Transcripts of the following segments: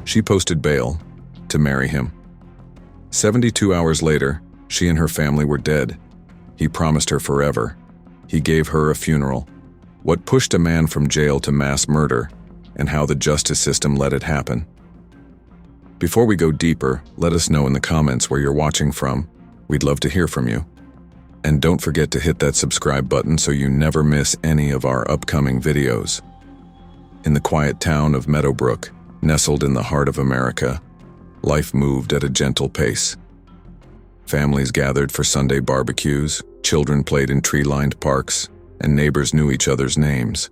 She posted bail to marry him. 72 hours later, she and her family were dead. He promised her forever. He gave her a funeral. What pushed a man from jail to mass murder, and how the justice system let it happen? Before we go deeper, let us know in the comments where you're watching from. We'd love to hear from you. And don't forget to hit that subscribe button so you never miss any of our upcoming videos. In the quiet town of Meadowbrook, nestled in the heart of America, life moved at a gentle pace. Families gathered for Sunday barbecues, children played in tree-lined parks, and neighbors knew each other's names.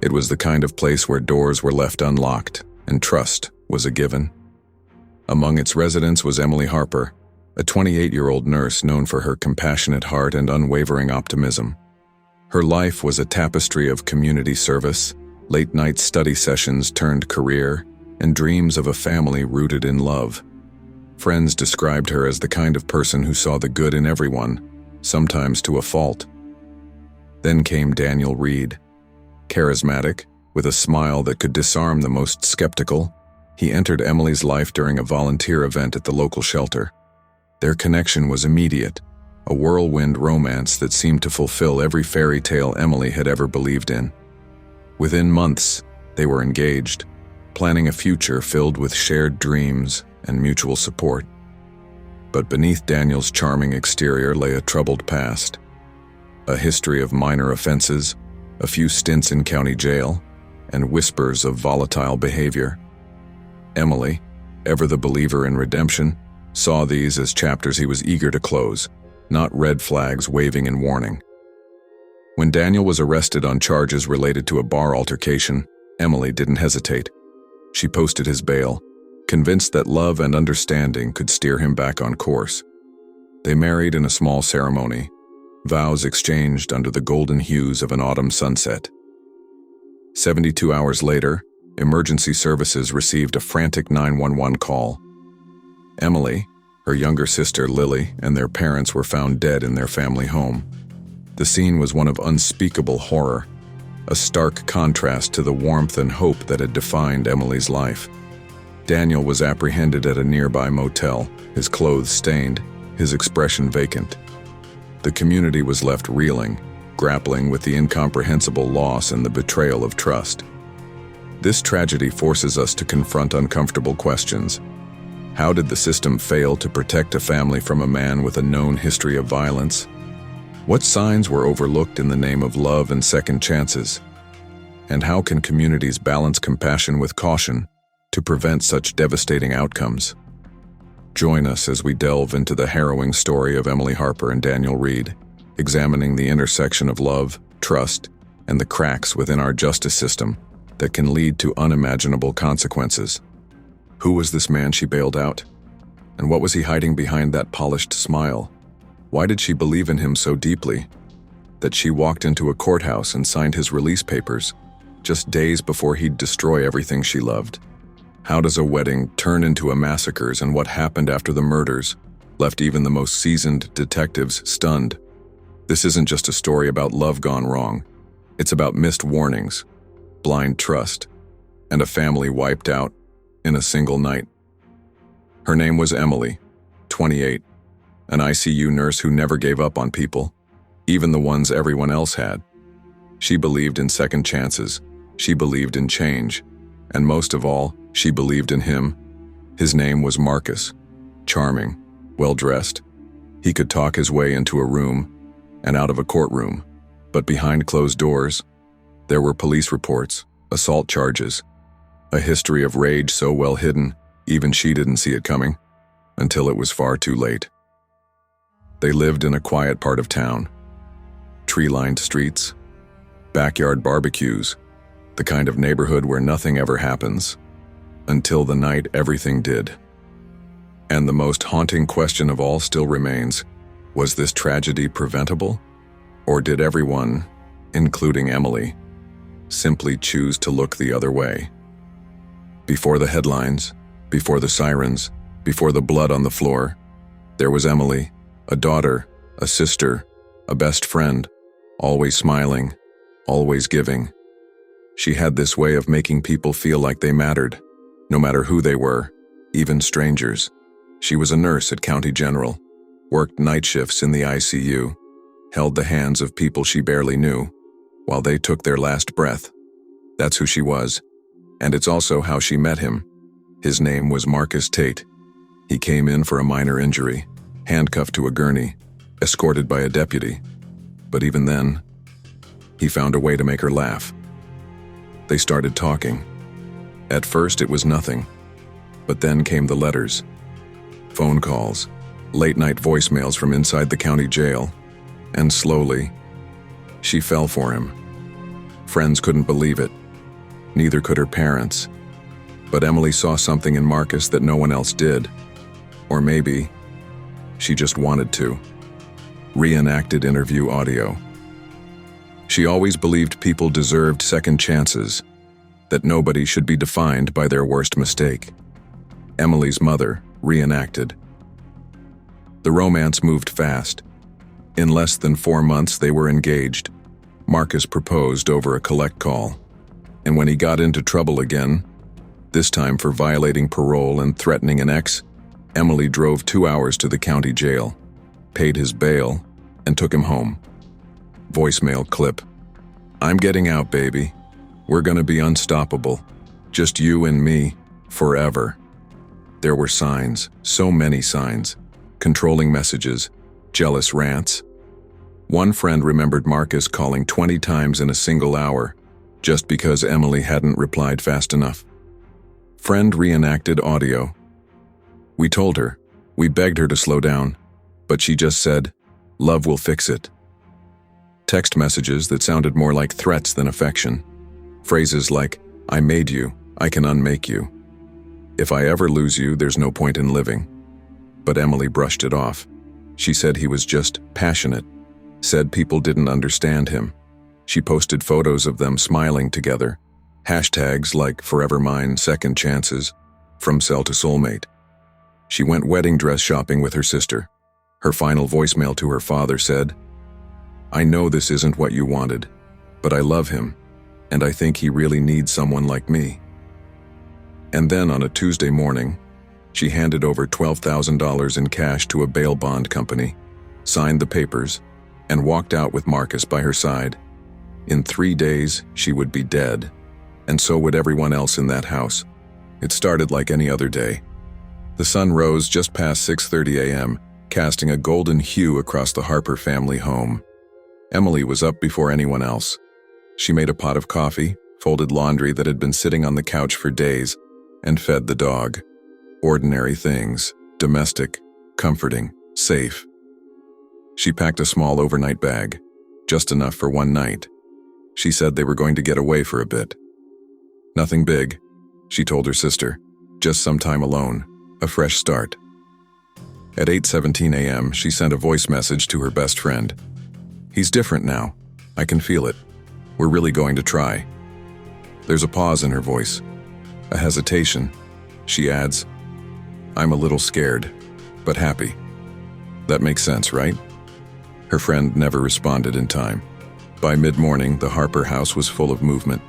It was the kind of place where doors were left unlocked and trust was a given. Among its residents was Emily Harper, a 28-year-old nurse known for her compassionate heart and unwavering optimism. Her life was a tapestry of community service, late-night study sessions turned career, and dreams of a family rooted in love. Friends described her as the kind of person who saw the good in everyone, sometimes to a fault. Then came Daniel Reed. Charismatic, with a smile that could disarm the most skeptical, he entered Emily's life during a volunteer event at the local shelter. Their connection was immediate, a whirlwind romance that seemed to fulfill every fairy tale Emily had ever believed in. Within months, they were engaged, planning a future filled with shared dreams and mutual support. But beneath Daniel's charming exterior lay a troubled past. A history of minor offenses, a few stints in county jail, and whispers of volatile behavior. Emily, ever the believer in redemption, saw these as chapters he was eager to close, not red flags waving in warning. When Daniel was arrested on charges related to a bar altercation, Emily didn't hesitate. She posted his bail, convinced that love and understanding could steer him back on course. They married in a small ceremony, vows exchanged under the golden hues of an autumn sunset. 72 hours later, emergency services received a frantic 911 call. Emily, her younger sister Lily, and their parents were found dead in their family home. The scene was one of unspeakable horror, a stark contrast to the warmth and hope that had defined Emily's life. Daniel was apprehended at a nearby motel, his clothes stained, his expression vacant. The community was left reeling, grappling with the incomprehensible loss and the betrayal of trust. This tragedy forces us to confront uncomfortable questions. How did the system fail to protect a family from a man with a known history of violence? What signs were overlooked in the name of love and second chances? And how can communities balance compassion with caution to prevent such devastating outcomes? Join us as we delve into the harrowing story of Emily Harper and Daniel Reed, examining the intersection of love, trust, and the cracks within our justice system that can lead to unimaginable consequences. Who was this man she bailed out? And what was he hiding behind that polished smile? Why did she believe in him so deeply that she walked into a courthouse and signed his release papers just days before he'd destroy everything she loved? How does a wedding turn into a massacre, and what happened after the murders left even the most seasoned detectives stunned? This isn't just a story about love gone wrong. It's about missed warnings, blind trust, and a family wiped out in a single night. Her name was Emily, 28, an ICU nurse who never gave up on people, even the ones everyone else had. She believed in second chances, she believed in change, and most of all, she believed in him. His name was Marcus. Charming, well-dressed. He could talk his way into a room and out of a courtroom, but behind closed doors, there were police reports, assault charges, a history of rage so well hidden, even she didn't see it coming, until it was far too late. They lived in a quiet part of town. Tree-lined streets, backyard barbecues, the kind of neighborhood where nothing ever happens, until the night everything did. And the most haunting question of all still remains, was this tragedy preventable? Or did everyone, including Emily, simply choose to look the other way? Before the headlines, before the sirens, before the blood on the floor, there was Emily, a daughter, a sister, a best friend, always smiling, always giving. She had this way of making people feel like they mattered, no matter who they were, even strangers. She was a nurse at County General, worked night shifts in the ICU, held the hands of people she barely knew, while they took their last breath. That's who she was, and it's also how she met him. His name was Marcus Tate. He came in for a minor injury, handcuffed to a gurney, escorted by a deputy. But even then, he found a way to make her laugh. They started talking. At first it was nothing, but then came the letters, phone calls, late-night voicemails from inside the county jail, and slowly, she fell for him. Friends couldn't believe it. Neither could her parents. But Emily saw something in Marcus that no one else did. Or maybe she just wanted to. Reenacted interview audio. She always believed people deserved second chances, that nobody should be defined by their worst mistake. Emily's mother reenacted. The romance moved fast. In less than 4 months, they were engaged. Marcus proposed over a collect call. And when he got into trouble again, this time for violating parole and threatening an ex, Emily drove 2 hours to the county jail, paid his bail, and took him home. Voicemail clip. "I'm getting out, baby. We're gonna be unstoppable. Just you and me, forever." There were signs, so many signs. Controlling messages, jealous rants. One friend remembered Marcus calling 20 times in a single hour, just because Emily hadn't replied fast enough. Friend reenacted audio. "We told her, we begged her to slow down, but she just said, 'Love will fix it.'" Text messages that sounded more like threats than affection. Phrases like, "I made you, I can unmake you. If I ever lose you, there's no point in living." But Emily brushed it off. She said he was just passionate, said people didn't understand him. She posted photos of them smiling together, hashtags like "Forever Mine, Second Chances," "From Cell to Soulmate." She went wedding dress shopping with her sister. Her final voicemail to her father said, "I know this isn't what you wanted, but I love him, and I think he really needs someone like me." And then on a Tuesday morning, she handed over $12,000 in cash to a bail bond company, signed the papers, and walked out with Marcus by her side. In 3 days, she would be dead, and so would everyone else in that house. It started like any other day. The sun rose just past 6:30 a.m., casting a golden hue across the Harper family home. Emily was up before anyone else. She made a pot of coffee, folded laundry that had been sitting on the couch for days, and fed the dog. Ordinary things, domestic, comforting, safe. She packed a small overnight bag, just enough for one night. She said they were going to get away for a bit. Nothing big, she told her sister, just some time alone, a fresh start. At 8:17 a.m., she sent a voice message to her best friend. "He's different now. I can feel it. We're really going to try." There's a pause in her voice, a hesitation. She adds, "I'm a little scared, but happy." That makes sense, right? Her friend never responded in time. By mid-morning, the Harper house was full of movement.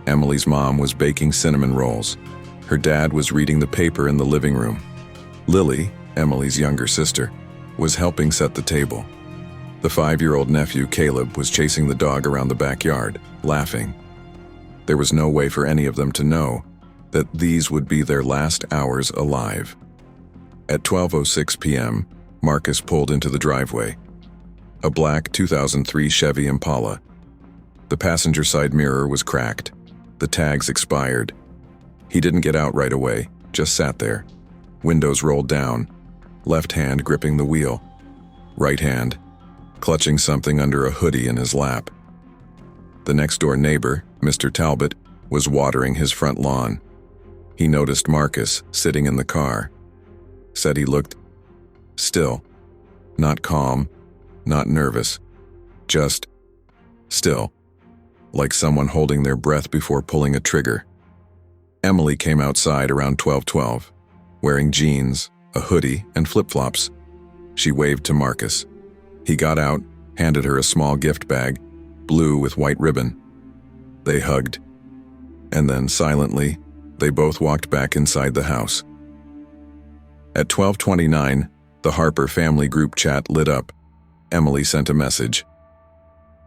Emily's mom was baking cinnamon rolls. Her dad was reading the paper in the living room. Lily, Emily's younger sister, was helping set the table. The 5-year-old nephew, Caleb, was chasing the dog around the backyard, laughing. There was no way for any of them to know that these would be their last hours alive. At 12:06 p.m., Marcus pulled into the driveway. A black 2003 Chevy Impala. The passenger side mirror was cracked. The tags expired. He didn't get out right away, just sat there. Windows rolled down, left hand gripping the wheel, right hand clutching something under a hoodie in his lap. The next-door neighbor, Mr. Talbot, was watering his front lawn. He noticed Marcus sitting in the car. Said he looked still, not calm, not nervous, just still, like someone holding their breath before pulling a trigger. Emily came outside around 12:12, wearing jeans, a hoodie, and flip-flops. She waved to Marcus. He got out, handed her a small gift bag, blue with white ribbon. They hugged. And then, silently, They both walked back inside the house. At 12:29, the Harper family group chat lit up. Emily sent a message.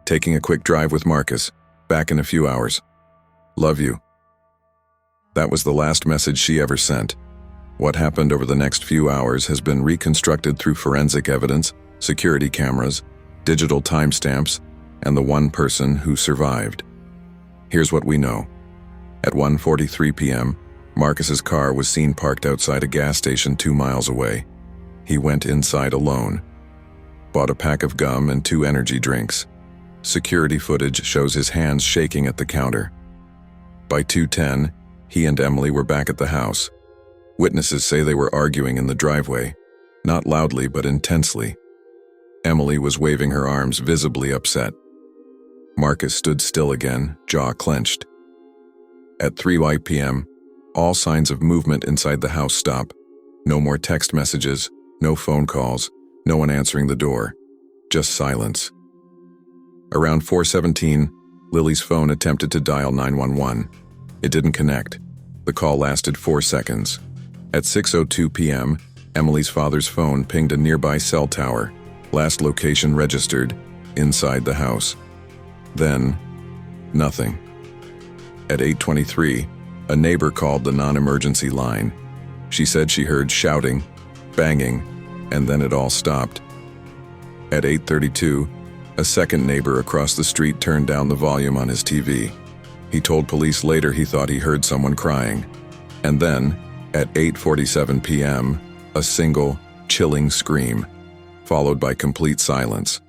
"Taking a quick drive with Marcus. Back in a few hours. Love you." That was the last message she ever sent. What happened over the next few hours has been reconstructed through forensic evidence, security cameras, digital timestamps, and the one person who survived. Here's what we know. At 1:43 p.m., Marcus's car was seen parked outside a gas station 2 miles away. He went inside alone, bought a pack of gum and 2 energy drinks. Security footage shows his hands shaking at the counter. By 2:10, he and Emily were back at the house. Witnesses say they were arguing in the driveway, not loudly but intensely. Emily was waving her arms, visibly upset. Marcus stood still again, jaw clenched. At 3 p.m., all signs of movement inside the house stop. No more text messages, no phone calls, no one answering the door. Just silence. Around 4:17, Lily's phone attempted to dial 911. It didn't connect. The call lasted 4 seconds. At 6:02 p.m., Emily's father's phone pinged a nearby cell tower. Last location registered, inside the house. Then, nothing. At 8:23, a neighbor called the non-emergency line. She said she heard shouting, banging, and then it all stopped. At 8:32, a second neighbor across the street turned down the volume on his TV. He told police later he thought he heard someone crying. And then, at 8:47 p.m., a single, chilling scream, followed by complete silence.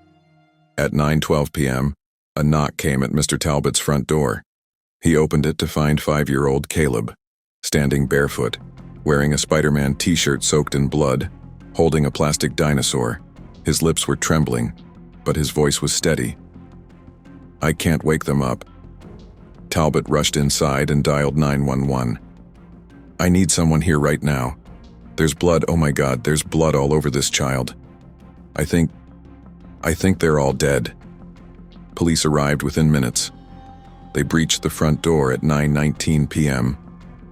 At 9:12 p.m., a knock came at Mr. Talbot's front door. He opened it to find 5-year-old Caleb, standing barefoot, wearing a Spider-Man t-shirt soaked in blood, holding a plastic dinosaur. His lips were trembling, but his voice was steady. "I can't wake them up." Talbot rushed inside and dialed 911. "I need someone here right now. There's blood, oh my God, there's blood all over this child. I think they're all dead." Police arrived within minutes. They breached the front door at 9:19 p.m.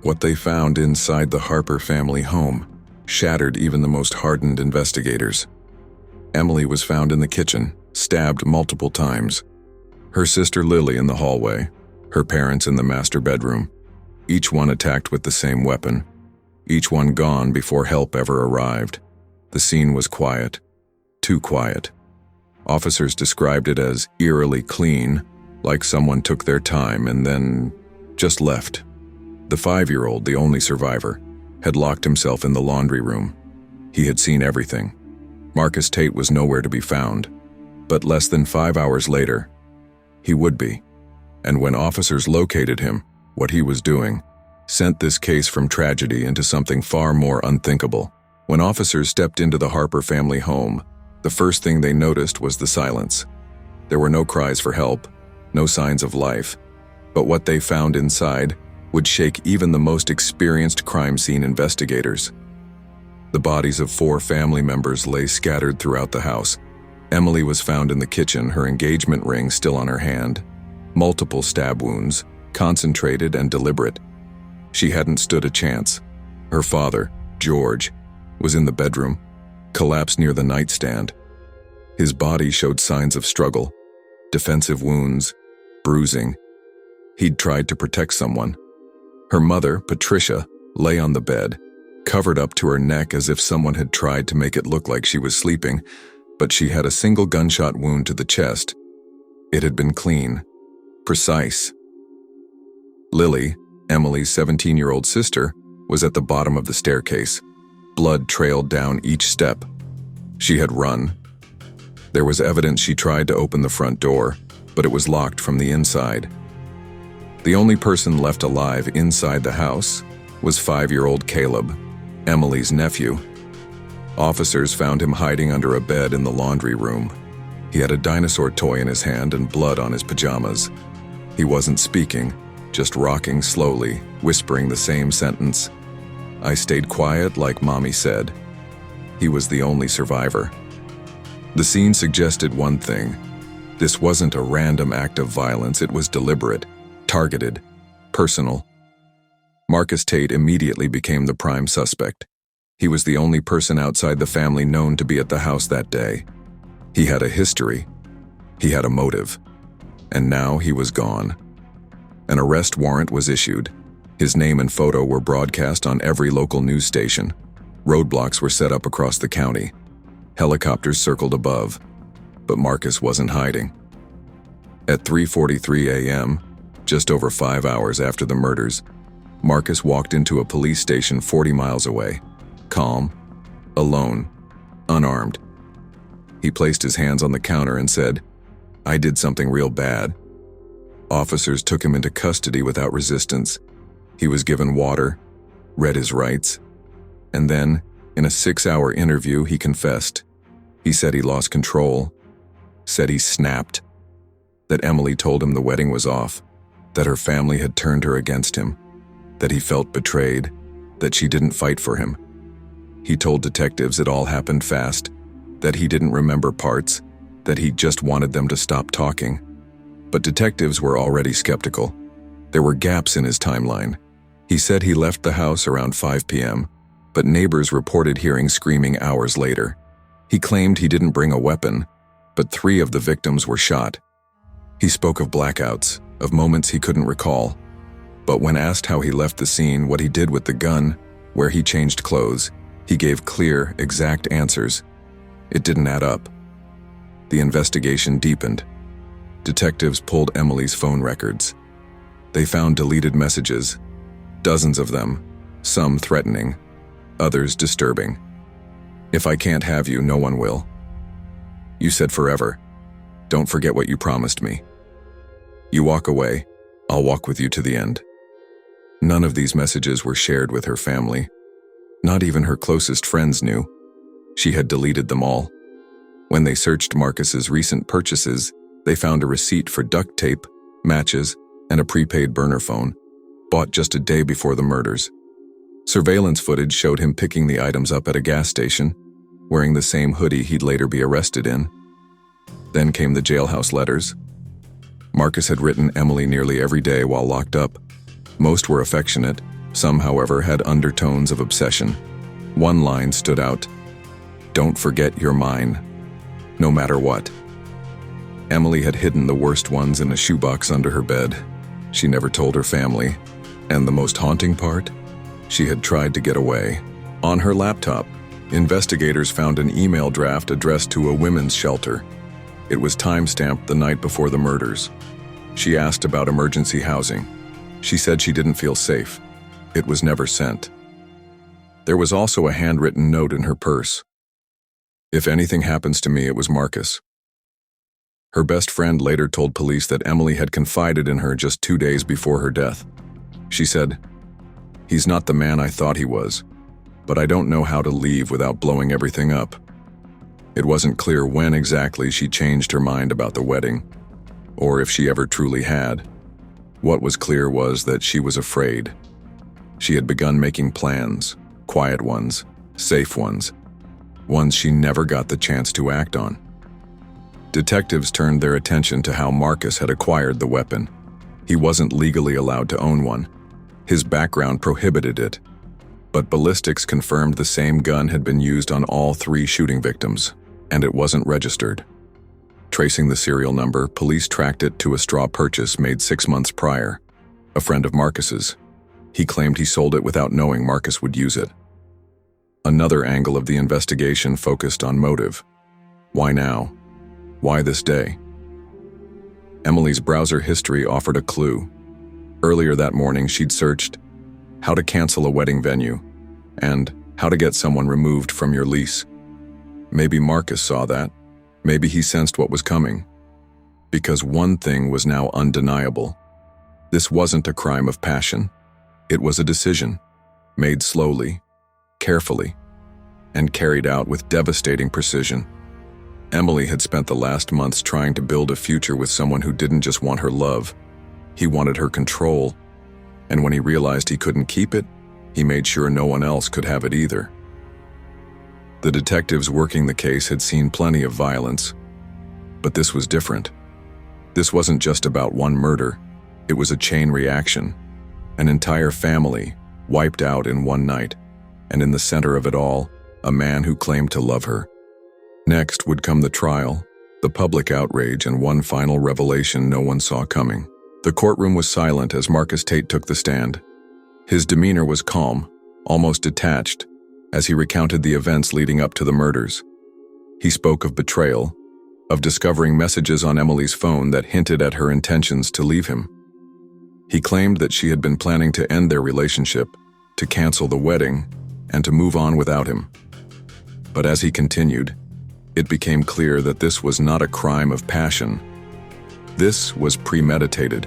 What they found inside the Harper family home shattered even the most hardened investigators. Emily was found in the kitchen, stabbed multiple times. Her sister Lily in the hallway, her parents in the master bedroom, each one attacked with the same weapon, each one gone before help ever arrived. The scene was quiet, too quiet. Officers described it as eerily clean, like someone took their time and then just left. The 5-year-old, the only survivor, had locked himself in the laundry room. He had seen everything. Marcus Tate was nowhere to be found, but less than 5 hours later, he would be. And when officers located him, what he was doing sent this case from tragedy into something far more unthinkable. When officers stepped into the Harper family home, the first thing they noticed was the silence. There were no cries for help, no signs of life, but what they found inside would shake even the most experienced crime scene investigators. The bodies of 4 family members lay scattered throughout the house. Emily was found in the kitchen, her engagement ring still on her hand. Multiple stab wounds, concentrated and deliberate. She hadn't stood a chance. Her father, George, was in the bedroom, collapsed near the nightstand. His body showed signs of struggle, defensive wounds, bruising. He'd tried to protect someone. Her mother, Patricia, lay on the bed, covered up to her neck as if someone had tried to make it look like she was sleeping, but she had a single gunshot wound to the chest. It had been clean, precise. Lily, Emily's 17-year-old sister, was at the bottom of the staircase. Blood trailed down each step. She had run. There was evidence she tried to open the front door, but it was locked from the inside. The only person left alive inside the house was 5-year-old Caleb, Emily's nephew. Officers found him hiding under a bed in the laundry room. He had a dinosaur toy in his hand and blood on his pajamas. He wasn't speaking, just rocking slowly, whispering the same sentence. "I stayed quiet like Mommy said." He was the only survivor. The scene suggested one thing. This wasn't a random act of violence, it was deliberate, targeted, personal. Marcus Tate immediately became the prime suspect. He was the only person outside the family known to be at the house that day. He had a history. He had a motive. And now he was gone. An arrest warrant was issued. His name and photo were broadcast on every local news station. Roadblocks were set up across the county. Helicopters circled above. But Marcus wasn't hiding. At 3:43 a.m., just over 5 hours after the murders, Marcus walked into a police station 40 miles away, calm, alone, unarmed. He placed his hands on the counter and said, "I did something real bad." Officers took him into custody without resistance. He was given water, read his rights, and then, in a 6-hour interview, he confessed. He said he lost control, said he snapped, that Emily told him the wedding was off, that her family had turned her against him, that he felt betrayed, that she didn't fight for him. He told detectives it all happened fast, that he didn't remember parts, that he just wanted them to stop talking. But detectives were already skeptical. There were gaps in his timeline. He said he left the house around 5 p.m., but neighbors reported hearing screaming hours later. He claimed he didn't bring a weapon, but 3 of the victims were shot. He spoke of blackouts, of moments he couldn't recall. But when asked how he left the scene, what he did with the gun, where he changed clothes, he gave clear, exact answers. It didn't add up. The investigation deepened. Detectives pulled Emily's phone records. They found deleted messages, dozens of them, some threatening, others disturbing. "If I can't have you, no one will. You said forever. Don't forget what you promised me. You walk away, I'll walk with you to the end." None of these messages were shared with her family. Not even her closest friends knew. She had deleted them all. When they searched Marcus's recent purchases, they found a receipt for duct tape, matches, and a prepaid burner phone, bought just a day before the murders. Surveillance footage showed him picking the items up at a gas station, wearing the same hoodie he'd later be arrested in. Then came the jailhouse letters. Marcus had written Emily nearly every day while locked up. Most were affectionate, some, however, had undertones of obsession. One line stood out: "Don't forget you're mine, no matter what." Emily had hidden the worst ones in a shoebox under her bed. She never told her family. And the most haunting part? She had tried to get away. On her laptop, investigators found an email draft addressed to a women's shelter. It was time-stamped the night before the murders. She asked about emergency housing. She said she didn't feel safe. It was never sent. There was also a handwritten note in her purse. "If anything happens to me, it was Marcus." Her best friend later told police that Emily had confided in her just 2 days before her death. She said, "He's not the man I thought he was, but I don't know how to leave without blowing everything up." It wasn't clear when exactly she changed her mind about the wedding, or if she ever truly had. What was clear was that she was afraid. She had begun making plans, quiet ones, safe ones she never got the chance to act on. Detectives turned their attention to how Marcus had acquired the weapon. He wasn't legally allowed to own one. His background prohibited it. But ballistics confirmed the same gun had been used on all 3 shooting victims, and it wasn't registered. Tracing the serial number, police tracked it to a straw purchase made 6 months prior, a friend of Marcus's. He claimed he sold it without knowing Marcus would use it. Another angle of the investigation focused on motive. Why now? Why this day? Emily's browser history offered a clue. Earlier that morning, she'd searched how to cancel a wedding venue and how to get someone removed from your lease. Maybe Marcus saw that. Maybe he sensed what was coming. Because one thing was now undeniable. This wasn't a crime of passion. It was a decision, made slowly, carefully, and carried out with devastating precision. Emily had spent the last months trying to build a future with someone who didn't just want her love. He wanted her control, and when he realized he couldn't keep it, he made sure no one else could have it either. The detectives working the case had seen plenty of violence, but this was different. This wasn't just about one murder, it was a chain reaction. An entire family wiped out in one night, and in the center of it all, a man who claimed to love her. Next would come the trial, the public outrage, and one final revelation no one saw coming. The courtroom was silent as Marcus Tate took the stand. His demeanor was calm, almost detached, as he recounted the events leading up to the murders. He spoke of betrayal, of discovering messages on Emily's phone that hinted at her intentions to leave him. He claimed that she had been planning to end their relationship, to cancel the wedding, and to move on without him. But as he continued, it became clear that this was not a crime of passion. This was premeditated.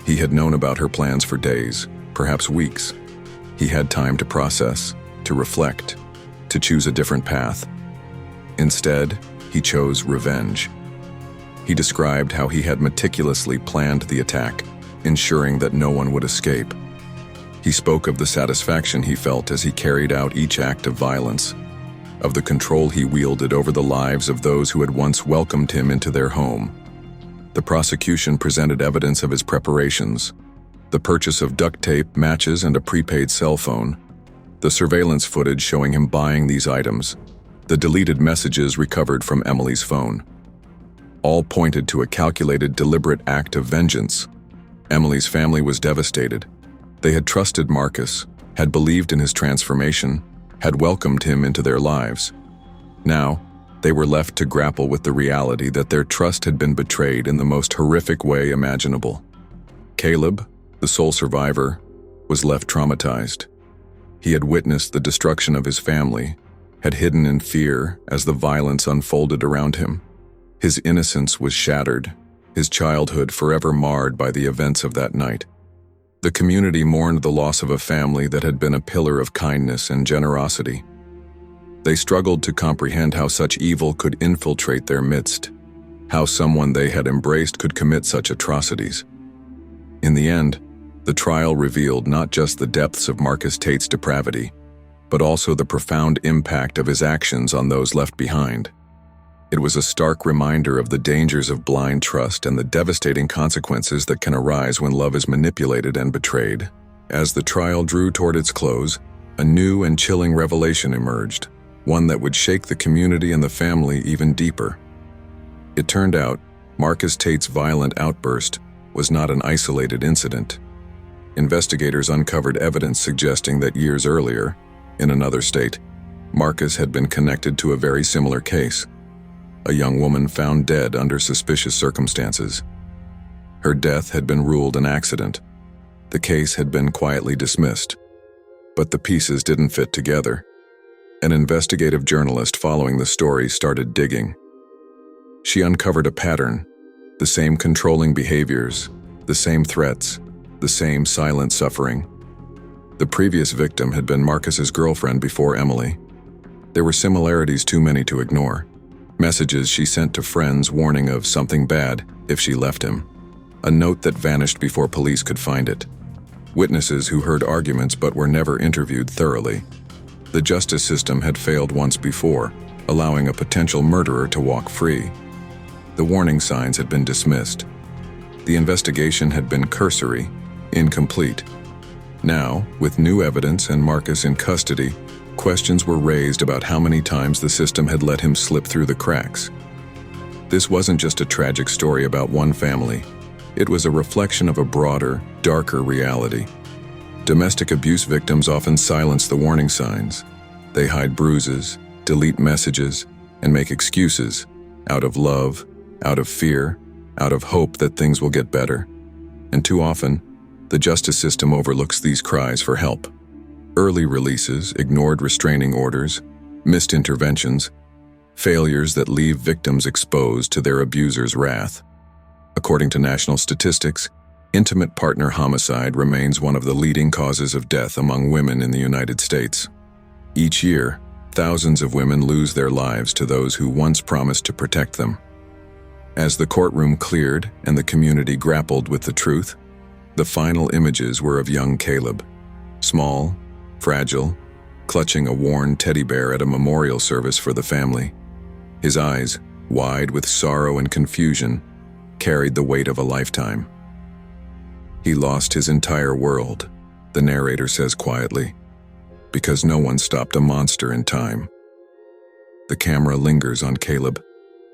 He had known about her plans for days, perhaps weeks. He had time to process, to reflect, to choose a different path. Instead, he chose revenge. He described how he had meticulously planned the attack, ensuring that no one would escape. He spoke of the satisfaction he felt as he carried out each act of violence, of the control he wielded over the lives of those who had once welcomed him into their home. The prosecution presented evidence of his preparations: the purchase of duct tape, matches, and a prepaid cell phone, the surveillance footage showing him buying these items, the deleted messages recovered from Emily's phone. All pointed to a calculated, deliberate act of vengeance. Emily's family was devastated. They had trusted Marcus, had believed in his transformation, had welcomed him into their lives. Now, they were left to grapple with the reality that their trust had been betrayed in the most horrific way imaginable. Caleb, the sole survivor, was left traumatized. He had witnessed the destruction of his family, had hidden in fear as the violence unfolded around him. His innocence was shattered, his childhood forever marred by the events of that night. The community mourned the loss of a family that had been a pillar of kindness and generosity. They struggled to comprehend how such evil could infiltrate their midst, how someone they had embraced could commit such atrocities. In the end, the trial revealed not just the depths of Marcus Tate's depravity, but also the profound impact of his actions on those left behind. It was a stark reminder of the dangers of blind trust and the devastating consequences that can arise when love is manipulated and betrayed. As the trial drew toward its close, a new and chilling revelation emerged, one that would shake the community and the family even deeper. It turned out, Marcus Tate's violent outburst was not an isolated incident. Investigators uncovered evidence suggesting that years earlier, in another state, Marcus had been connected to a very similar case. A young woman found dead under suspicious circumstances. Her death had been ruled an accident. The case had been quietly dismissed. But the pieces didn't fit together. An investigative journalist following the story started digging. She uncovered a pattern: the same controlling behaviors, the same threats, the same silent suffering. The previous victim had been Marcus's girlfriend before Emily. There were similarities too many to ignore. Messages she sent to friends warning of something bad if she left him. A note that vanished before police could find it. Witnesses who heard arguments but were never interviewed thoroughly. The justice system had failed once before, allowing a potential murderer to walk free. The warning signs had been dismissed. The investigation had been cursory, incomplete. Now, with new evidence and Marcus in custody, questions were raised about how many times the system had let him slip through the cracks. This wasn't just a tragic story about one family. It was a reflection of a broader, darker reality. Domestic abuse victims often silence the warning signs. They hide bruises, delete messages, and make excuses, out of love, out of fear, out of hope that things will get better. And too often, the justice system overlooks these cries for help. Early releases, ignored restraining orders, missed interventions, failures that leave victims exposed to their abuser's wrath. According to national statistics, intimate partner homicide remains one of the leading causes of death among women in the United States. Each year, thousands of women lose their lives to those who once promised to protect them. As the courtroom cleared and the community grappled with the truth, the final images were of young Caleb, small, fragile, clutching a worn teddy bear at a memorial service for the family. His eyes, wide with sorrow and confusion, carried the weight of a lifetime. He lost his entire world, the narrator says quietly, because no one stopped a monster in time. The camera lingers on Caleb,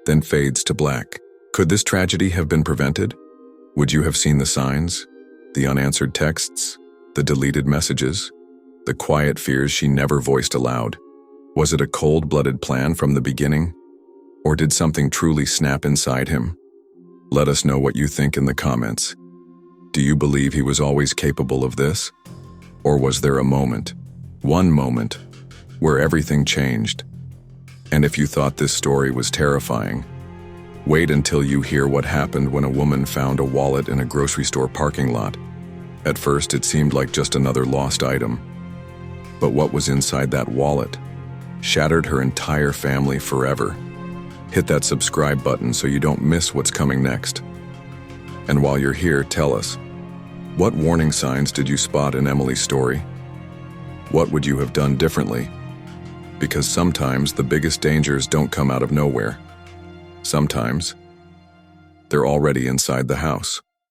then fades to black. Could this tragedy have been prevented? Would you have seen the signs, the unanswered texts, the deleted messages, the quiet fears she never voiced aloud? Was it a cold-blooded plan from the beginning? Or did something truly snap inside him? Let us know what you think in the comments. Do you believe he was always capable of this? Or was there a moment, one moment, where everything changed? And if you thought this story was terrifying, wait until you hear what happened when a woman found a wallet in a grocery store parking lot. At first, it seemed like just another lost item. But what was inside that wallet shattered her entire family forever. Hit that subscribe button so you don't miss what's coming next. And while you're here, tell us, what warning signs did you spot in Emily's story? What would you have done differently? Because sometimes the biggest dangers don't come out of nowhere. Sometimes they're already inside the house.